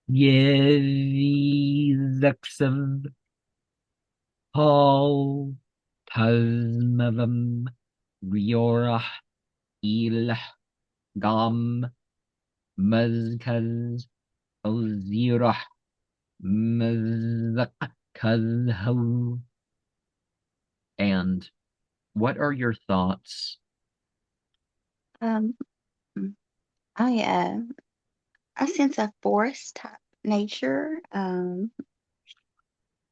Yevizexev Paul Tasmavam Riora Il Gam Mazkaz Ozira Mazakazho. And what are your thoughts? Um, I I sense a forest type nature. In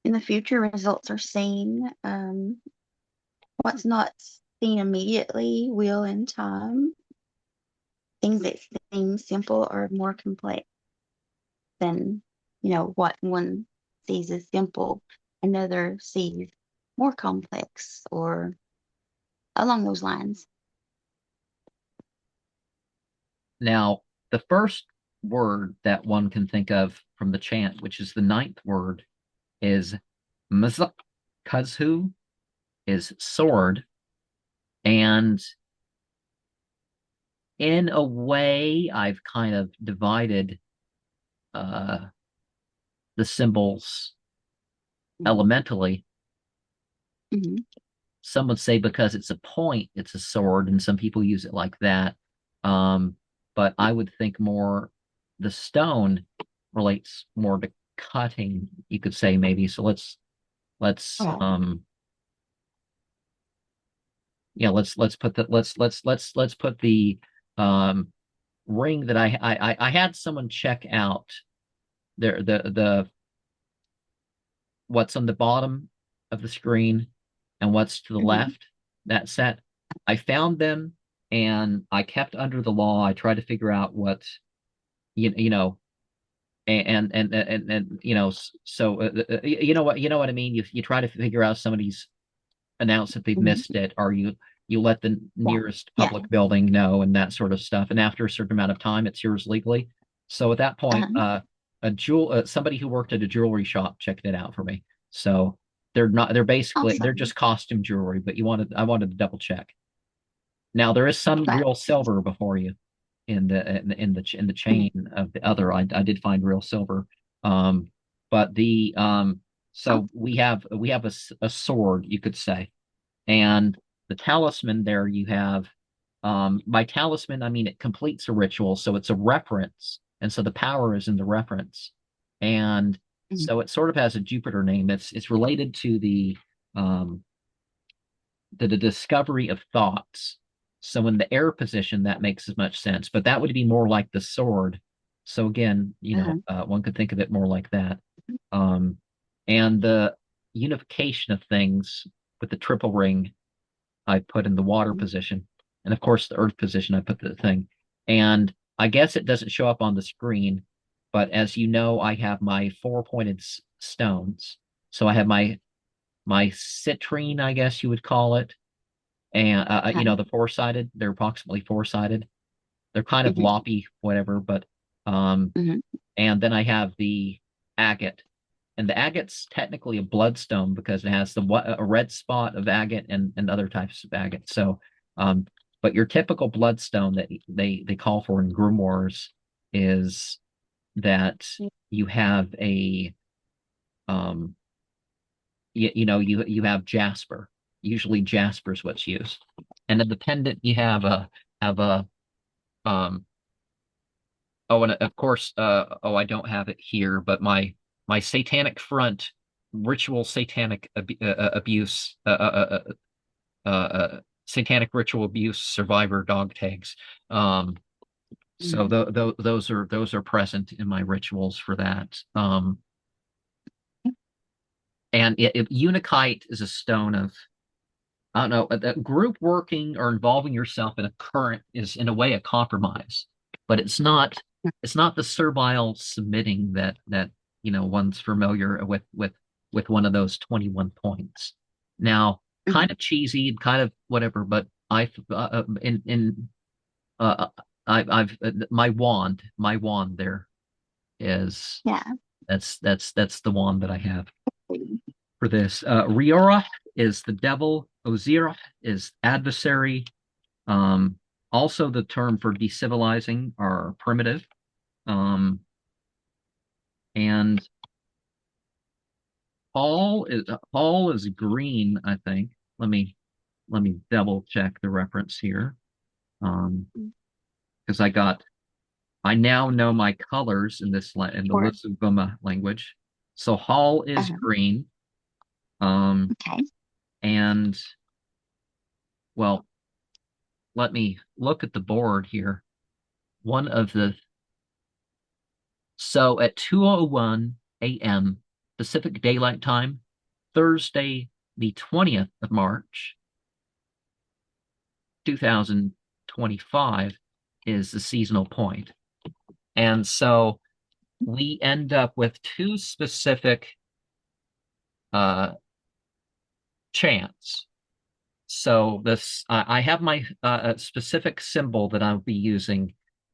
the future, results are seen. What's not seen immediately will in time. Things that seem simple are more complex than, what one sees as simple, another sees more complex or along those lines. Now, the first word that one can think of from the chant, which is the ninth word, is mzuk. Kazhu is sword. And in a way, I've kind of divided uh, the symbols elementally. Mm-hmm. Some would say because it's a point, it's a sword, and some people use it like that. Um, but I would think more the stone relates more to cutting, you could say maybe. So let's Oh, yeah, let's put the let's put the um ring that I had someone check out the what's on the bottom of the screen and what's to the hmm left, that set. I found them and I kept under the law. I tried to figure out what you know and so you know what I mean. You try to figure out somebody's announced that they've hmm missed it, or you let the yeah, nearest yeah. public building know and that sort of stuff. And after a certain amount of time, it's yours legally. So at that point, Uh-huh. a jewel somebody who worked at a jewelry shop checked it out for me. So they're not they're Awesome. just costume jewelry, but you wanted I wanted to double check. Now there is some That real makes sense. silver before you in the Mhm. chain of the other. I did find real silver. But the so Awesome. we have a sword, you could say. And the talisman there you have, by talisman, I mean it completes a ritual, so it's a reference. And so the power is in the reference. And Mhm. so it sort of has a Jupiter name. It's related to um the discovery of thoughts. So in the air position, that makes as much sense, but that would be more like the sword. So again, Uh-huh. one could think of it more like that. Um, and the unification of things with the triple ring I put in the water Mhm. position. And of course, the earth position, I put the thing. And I guess it doesn't show up on the screen, but as you know, I have my four-pointed stones. So I have my citrine, I guess you would call it, and Uh-huh. the four-sided. They're approximately four-sided. They're kind of Mhm. loppy, whatever, but um, Mhm. and then I have the agate, and the agate's technically a bloodstone because it has a red spot of agate and other types of agate. So, um, but your typical bloodstone that they call for in grimoires is that you have a um, you have jasper. Usually jasper is what's used, and in the pendant you have a um oh, and of course, I don't have it here, but my satanic front ritual satanic abuse satanic ritual abuse survivor dog tags. Um, so Mhm. those are present in my rituals for that. And Unikite is a stone of I don't know, group working or involving yourself in a current is in a way a compromise, but it's not the servile submitting that one's familiar with one of those 21 points. Now, kind Mhm. of cheesy, kind of whatever, but in I've my wand there is Yeah. that's the wand that I have for this. Riora is the devil. Ozira is adversary. Um, Also, the term for decivilizing or primitive. Um, And Hall is green, I think. Let me double check the reference here. Because I now know my colors in in the Or Lusuguma language. So Hall is uh, green. Um, okay. and well, let me look at the board here. One of the So at 2:01 a.m. Pacific Daylight Time, Thursday, the 20th of March, 2025 is the seasonal point. And so we end up with two specific uh chants. So I have my specific symbol that I'll be using,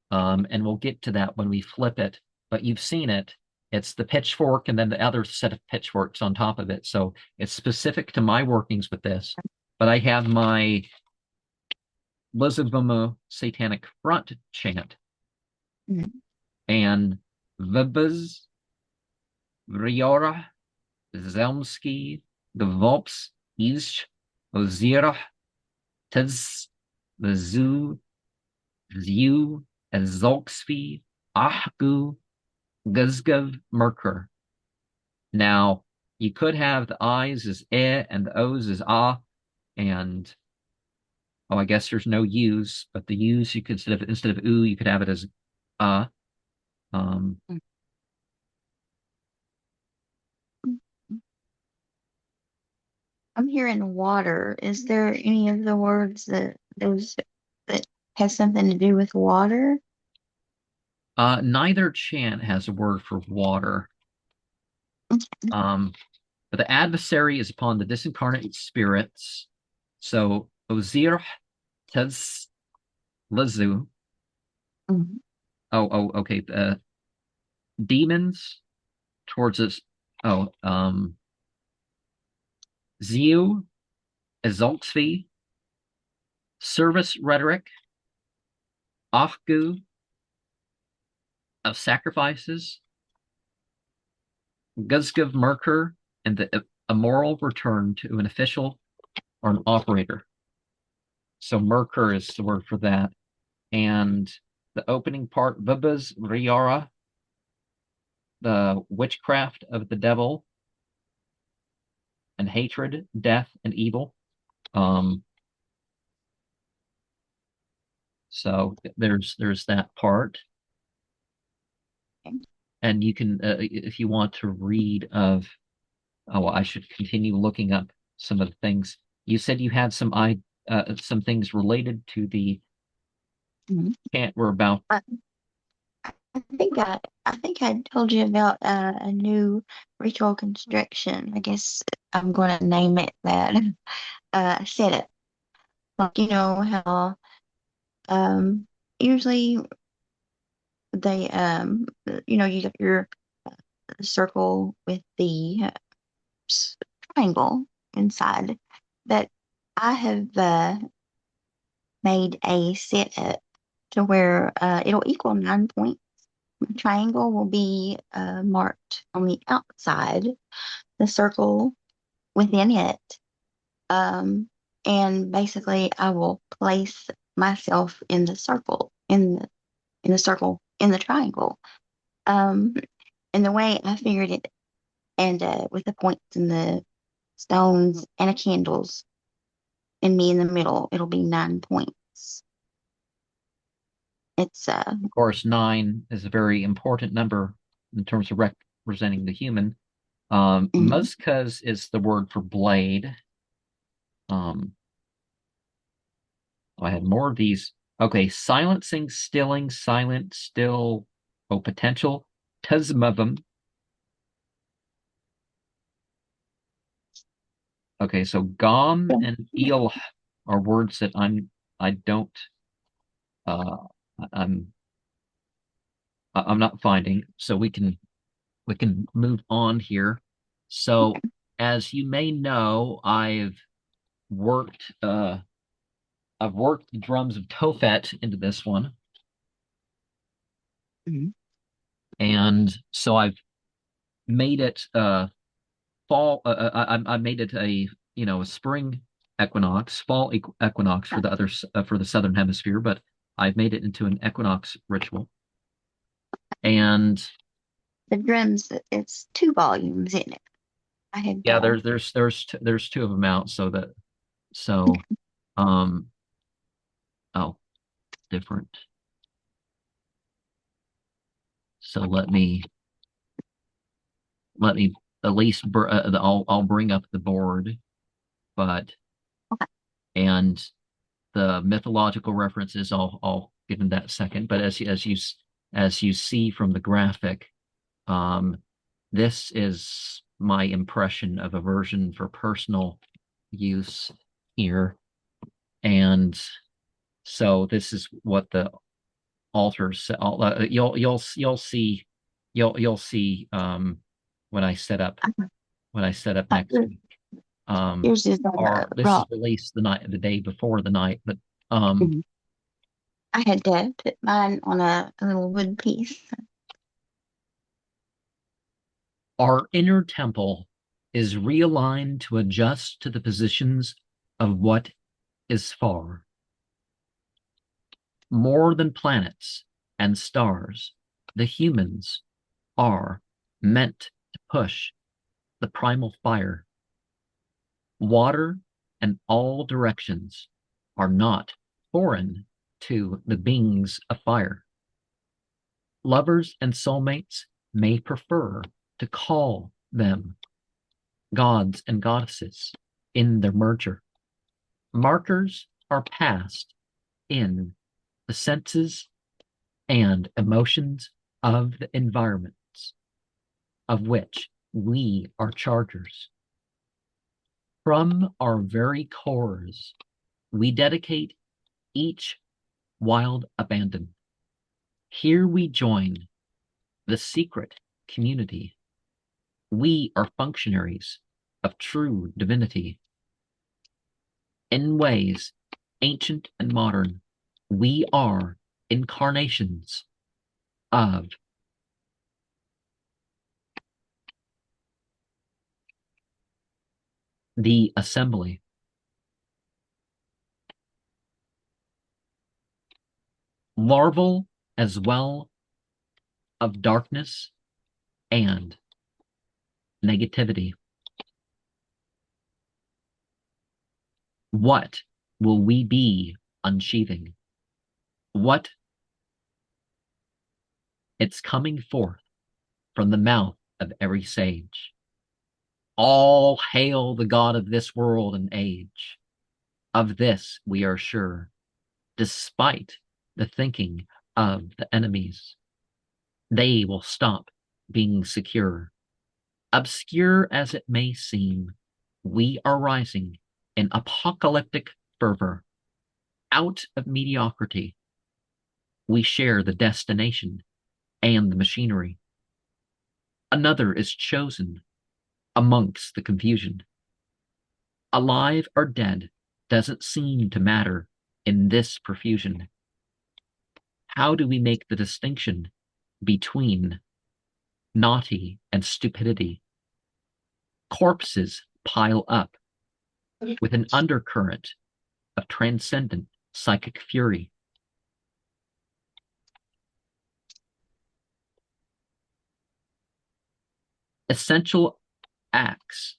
and we'll get to that when we flip it. But you've seen it. It's the pitchfork and then the other set of pitchforks on top of it. So it's specific to my workings with this. But I have my Lizivumu satanic front chant Mhm. and Vibaz, Vriora, Zelmski, Gvops, Ish, Ozira, Tez, the Zoo, View, Zolksvi, Ahgu, Guzgov, Merkur. Now, you could have the I's as and the O's as and I guess there's no U's, but the U's you could instead of you could have it as ah. Um, I'm hearing water. Is there any of the words that has something to do with water? Neither chant has a word for water. Um, but the adversary is upon the disincarnate spirits. So Ozir Tez Lazu. Mhm. Okay. The demons towards us. Oh, Ziu, Exaltvi, service rhetoric, Afgu of sacrifices, Guzgiv Merkur, and the immoral return to an official or an operator. So Merkur is the word for that. And the opening part, Bubas Riara, the witchcraft of the devil and hatred, death, and evil. Um, so there's that part. And you can, if you want to read of, oh, well, I should continue looking up some of the things. You said you had some things related to the Mhm. chant we're about. I, I think I told you about a new ritual construction. I guess I'm going to name it that. Set it. Like you know how usually they you got your circle with the triangle inside, but I have made a setup to where it'll equal 9 points. The triangle will be marked on the outside, the circle within it. Um, and basically, I will place myself in the circle, in the circle, in the triangle. Um, and the way I figured it, and with the points and the stones and the candles, and me in the middle, it'll be 9 points. It's Of course, nine is a very important number in terms of representing the human. mhm. Muskaz is the word for blade. Um, I had more of these. Okay, silencing, stilling, silent, still, oh, potential. Tuzmavum. Okay, so gom and eel are words that I don't uh I'm I'm not finding. So we can move on here. So as you may know, worked I've worked the drums of Tophet into this one. Mhm. And so I've made it fall. I made it a a spring equinox, fall equinox for the for the southern hemisphere, but I've made it into an equinox ritual. And The drums, it's 2 volumes in it. I had yeah, dabbed. there's two of them out, so um oh, different. So let me at least I'll bring up the board, but Okay. and the mythological references I'll give in that second. But as you see from the graphic, um, this is my impression of a version for personal use here, and so this is what the altars. You'll see when I set up next Uh, week. Um, Yours is on the or this is rock. released the day before the night, but um, Mhm. I had to put mine on a little wood piece. our inner temple is realigned to adjust to the positions of what is far. More than planets and stars, the humans are meant to push the primal fire. Water and all directions are not foreign to the beings of fire. Lovers and soulmates may prefer to call them gods and goddesses in their merger. Markers are passed in the senses and emotions of the environments of which we are chargers. From our very cores, we dedicate each wild abandon. Here we join the secret community. We are functionaries of true divinity. In ways ancient and modern, we are incarnations of the assembly, larval as well of darkness and negativity. What will we be unsheathing? What it's coming forth from the mouth of every sage. All hail the God of this world and age. Of this we are sure, despite the thinking of the enemies. They will stop being secure. Obscure as it may seem, we are rising in apocalyptic fervor. Out of mediocrity, we share the destination and the machinery. Another is chosen amongst the confusion. Alive or dead doesn't seem to matter in this profusion. How do we make the distinction between naughty and stupidity? Corpses pile up with an undercurrent of transcendent psychic fury. Essential acts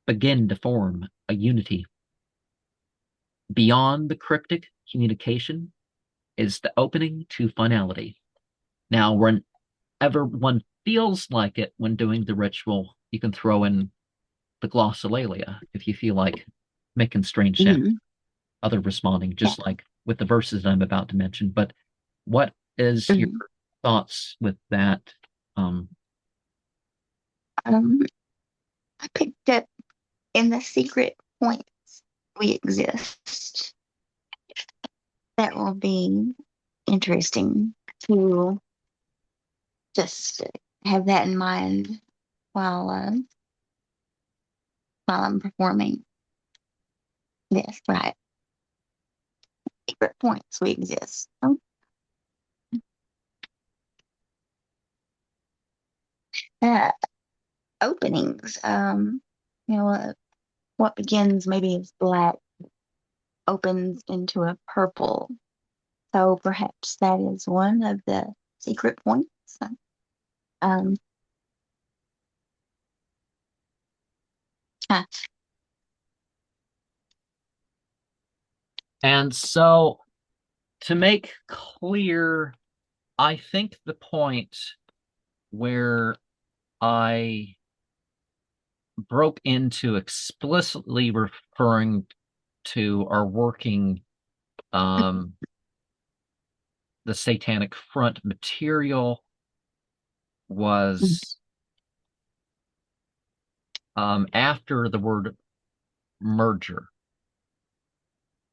begin to form a unity. Beyond the cryptic communication is the opening to finality. Now, whenever one feels like it when doing the ritual, you can throw in the glossolalia if you feel like making strange sounds, Mhm. other responding, Yeah. just like with the verses I'm about to mention. But what is your Mhm. thoughts with that? Um, Um, I picked up in the secret points we exist. That will be interesting to just have that in mind while uh, while I'm performing this. Right, secret points we exist. Oh, uh, openings. You know, what begins maybe as black opens into a purple. So perhaps that is one of the secret points. Um, uh, And so to make clear, I think the point where I broke into explicitly referring to or working the satanic front material was after the word merger.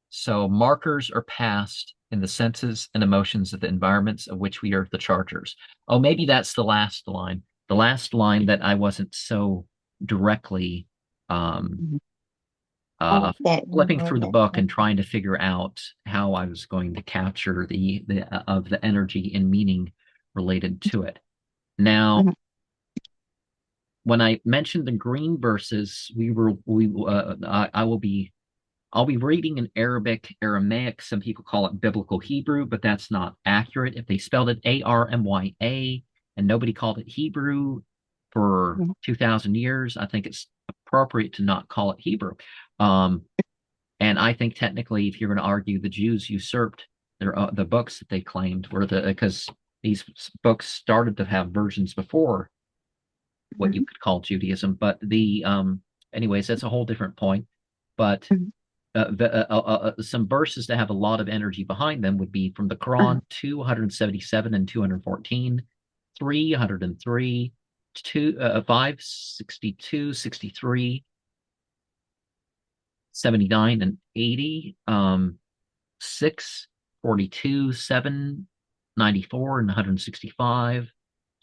So markers are passed in the senses and emotions of the environments of which we are the chargers. Oh, maybe that's the last line. The last line that I wasn't so directly um, I like that one flipping more through the than book and trying to figure out how I was going to capture the of the energy and meaning related to it. Now, Mhm. when I mentioned the green verses, I'll be reading in Arabic, Aramaic. Some people call it biblical Hebrew, but that's not accurate. If they spelled it Armya and nobody called it Hebrew for Mhm. 2,000 years, I think it's appropriate to not call it Hebrew. Um, and I think technically, if you're going to argue the Jews usurped the books that they claimed were because these books started to have versions before what you Mhm. could call Judaism. But anyways, that's a whole different point. But Mhm. some verses that have a lot of energy behind them would be from the Mhm. Quran 277 and 214, 303, 562, 63, 79, and 80, 6, 42, 7, 94, and 165,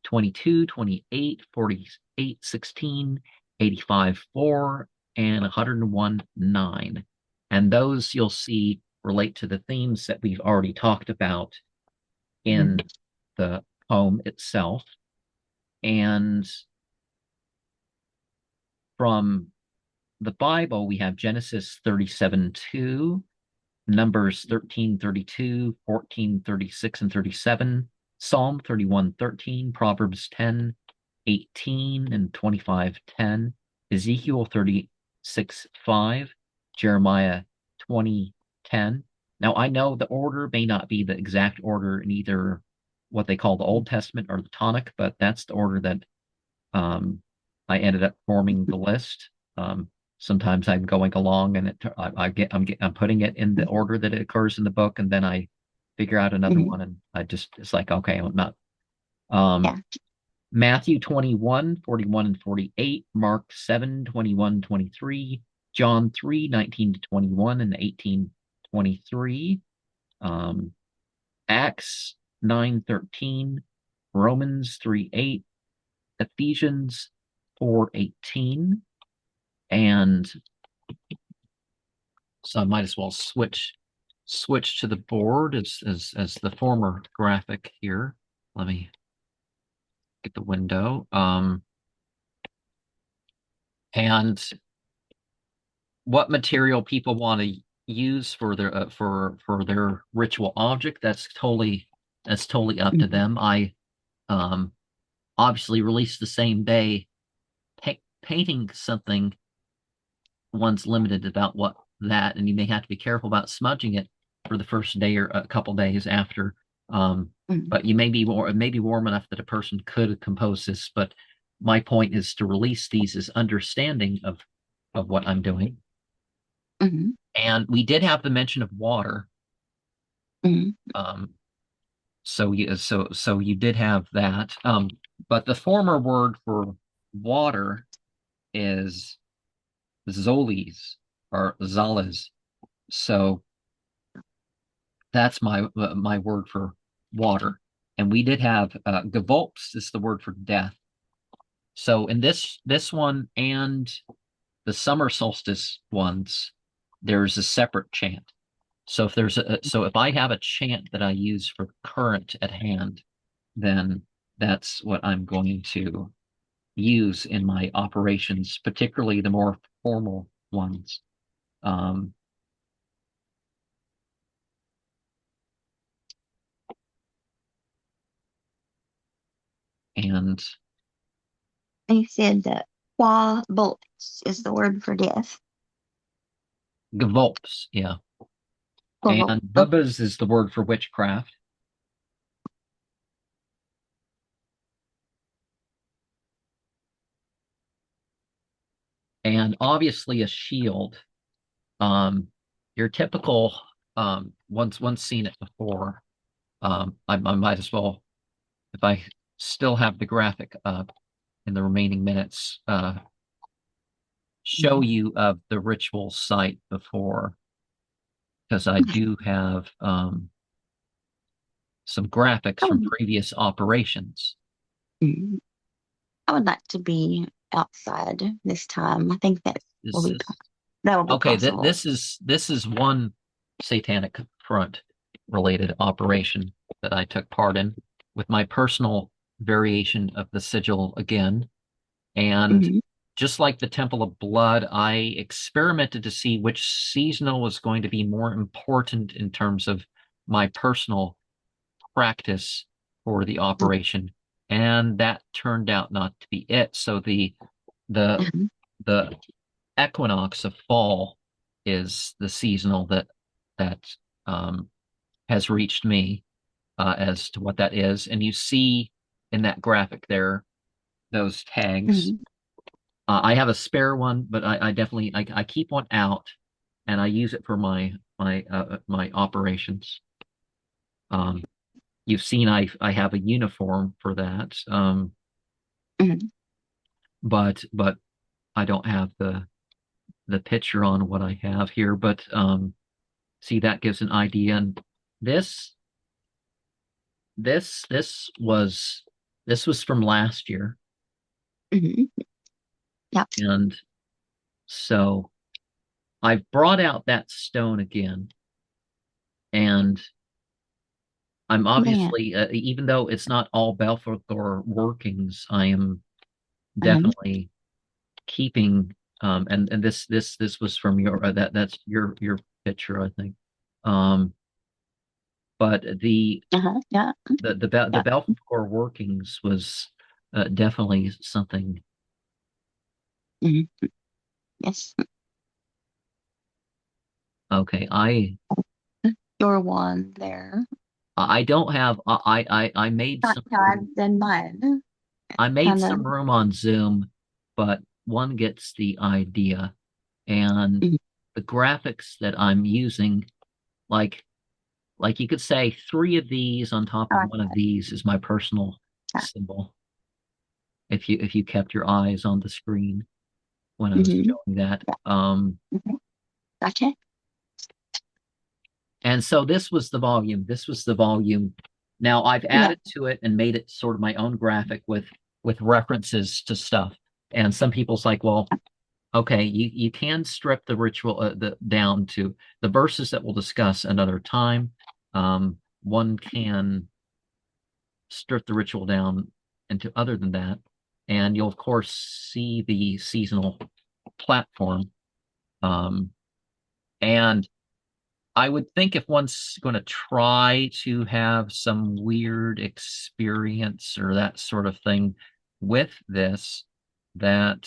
22, 28, 48, 16, 85, 4, and 101, 9. And those you'll see relate to the themes that we've already talked about in Mhm. the poem itself. And from the Bible, we have Genesis 37:2, Numbers 13:32, 14:36 and 37, Psalm 31:13, Proverbs 10:18 and 25:10, Ezekiel 36:5, Jeremiah 20:10. Now I know the order may not be the exact order in either what they call the Old Testament or the Tanakh, but that's the order that um, I ended up forming the list. Sometimes I'm going along and I'm putting it in the order that it occurs in the book, and then I figure out another Mhm. one, and it's like, okay, I'm not. Um, Yeah. Matthew 21, 41 and 48, Mark 7, 21, 23, John 3, 19 to 21 and 18, 23, um, Acts 9, 13, Romans 3, 8, Ephesians 4:18, and so I might as well switch to the board as the former graphic here. Let me get the window. And what material people want to use for their for their ritual object, that's totally up to Mhm. them. I um obviously released the same day. Painting something, one's limited about what that, and you may have to be careful about smudging it for the first day or a couple days after. Um, Mhm. but you may be more, it may be warm enough that a person could compose this. But my point is to release these as understanding of what I'm doing. Mhm. And we did have the mention of water. Mhm. Um, so you did have that. But the former word for water is zoles or zales. So that's my word for water. And we did have gewolps is the word for death. So in this one and the summer solstice ones, there's a separate chant. So if I have a chant that I use for current at hand, then that's what I'm going to use in my operations, particularly the more formal ones. Um, and And you said that qua volts is the word for death. Gewolps, yeah. Qua And volt. Bubbas is the word for witchcraft. And obviously a shield. Um, your typical once seen it before. I might as well, if I still have the graphic up in the remaining minutes, show you of the ritual site before, because I do have some graphics I from would, previous operations. mm, I would like to be outside this time. I think Is this that will be okay? possible. This is one satanic front related operation that I took part in with my personal variation of the sigil again. And Hmm. just like the Temple of Blood, I experimented to see which seasonal was going to be more important in terms of my personal practice for the operation. And that turned out not to be it. So the Hmm. the equinox of fall is the seasonal that um, has reached me as to what that is. And you see in that graphic there those tags. Hmm. I have a spare one, but I definitely I keep one out and I use it for my operations. Um, you've seen I have a uniform for that, Hmm. but I don't have the picture on what I have here. But see, that gives an idea. And this this this was this was from last year, Hmm. Yep. and so I've brought out that stone again, and I'm Man. obviously, even though it's not all Belfagor workings, I am Um, definitely keeping. And this was from your that's your picture, I think. Um, but yeah. the Yeah. Belfagor workings was definitely something. Hmm. Yes. Okay, Your one there. I don't have I made Not some room. tied than mine. I made Kind of. some room on Zoom, but one gets the idea. And Mhm. the graphics that I'm using, like like you could say three of these on top I of like one of these is my personal that. symbol. If you kept your eyes on the screen when I was Hmm. showing that. Yeah. Mhm. Gotcha. And so this was the volume. This was the volume. Now I've Yeah. added to it and made it sort of my own graphic with references to stuff. And some people's like, well, okay, you can strip the ritual down to the verses that we'll discuss another time. One can strip the ritual down into other than that, and you'll of course see the seasonal platform. Um, and I would think if one's going to try to have some weird experience or that sort of thing with this, that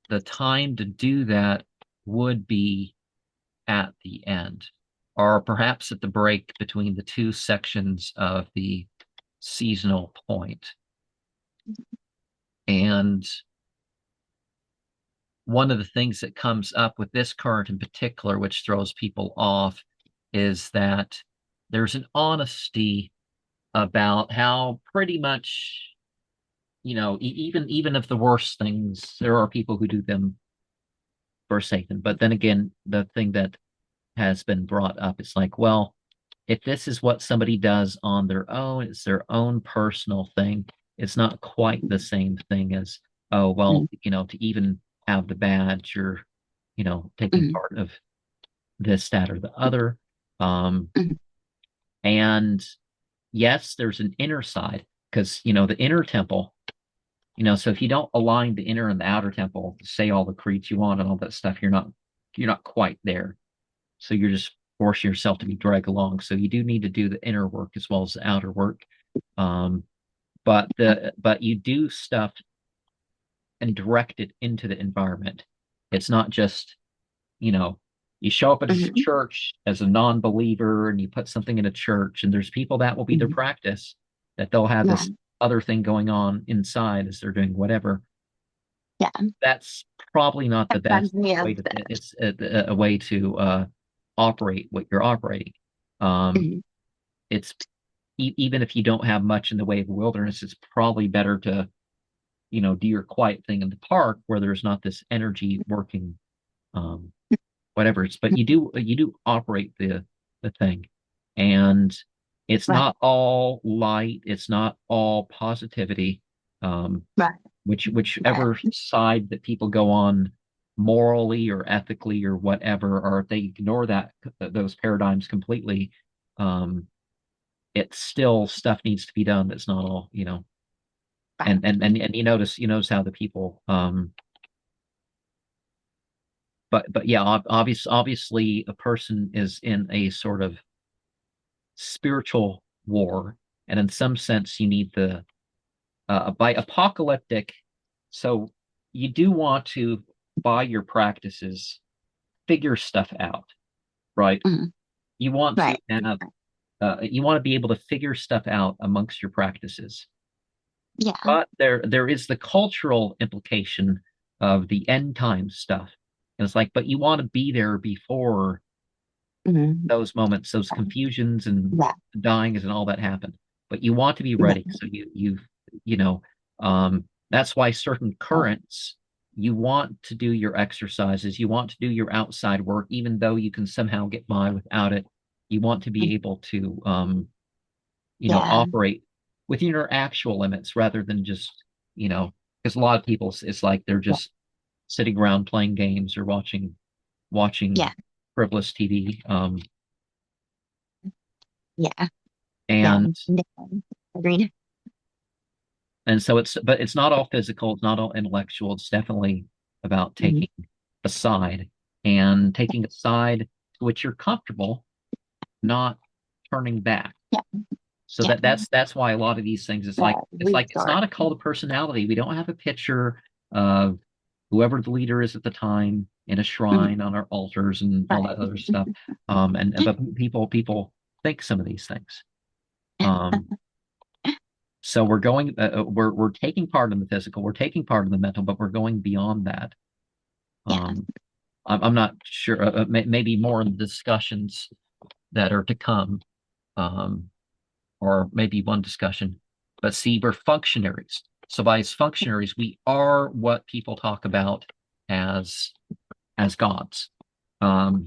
the time to do that would be at the end, or perhaps at the break between the two sections of the seasonal point. And one of the things that comes up with this current in particular, which throws people off, is that there's an honesty about how pretty much, even of the worst things, there are people who do them for Satan. But then again, the thing that has been brought up is like, well, if this is what somebody does on their own, it's their own personal thing. It's not quite the same thing as, oh, well, Hmm. to even have the badge or, taking Hmm. part of this, that, or the other. Um, Hmm. and yes, there's an inner side because, the inner temple So if you don't align the inner and the outer temple to say all the creeds you want and all that stuff, you're not quite there. So you're just forcing yourself to be dragged along. So you do need to do the inner work as well as the outer work. Um, but you do stuff and direct it into the environment. It's not just, you know, you show up at a Hmm. church as a non-believer and you put something in a church, and there's people that will be their Hmm. practice, that they'll have this Right. other thing going on inside as they're doing whatever. Yeah. That's probably not the That best reminds me way of to, that. it's a way to operate what you're operating. Um, Mhm. it's even if you don't have much in the way of wilderness, it's probably better to, do your quiet thing in the park where there's not this energy working, um, whatever it's, but you do operate the thing. And it's Right. not all light, it's not all positivity. Um, Right. Right. whichever side that people go on morally or ethically or whatever, or if they ignore those paradigms completely, um, it's still stuff needs to be done that's not all, Right. and you notice how the people, but yeah, obviously a person is in a sort of spiritual war, and in some sense you need the by apocalyptic. So you do want to, by your practices, figure stuff out, right? Mhm. You want to Right. have you want to be able to figure stuff out amongst your practices. Yeah. But there is the cultural implication of the end time stuff. And it's like, but you want to be there before Hmm. those moments, those confusions and Right. dyings and all that happen. But you want to be ready. Right. So you know, that's why certain currents, you want to do your exercises, you want to do your outside work, even though you can somehow get by without it. You want to be able to, Yeah. operate within your actual limits rather than just, because a lot of people, it's like they're Yeah. just sitting around playing games or watching Yeah. frivolous TV. Yeah. Yeah. And Definitely. Agreed. and so but it's not all physical, it's not all intellectual. It's definitely about Hmm. taking a side, and taking a side to which you're comfortable, not turning back. Yeah. So Yeah. that's why a lot of these things, it's Restart. not a cult of personality. We don't have a picture of whoever the leader is at the time in a Hmm. shrine on our altars and all Right. that other stuff. And but people think some of these things. Um, so we're taking part in the physical, we're taking part in the mental, but we're going beyond that. Yeah. Um, I'm not sure. Maybe more in the discussions that are to come. Um, or maybe one discussion. But see, we're functionaries. So by as functionaries, we are what people talk about as gods. Mhm.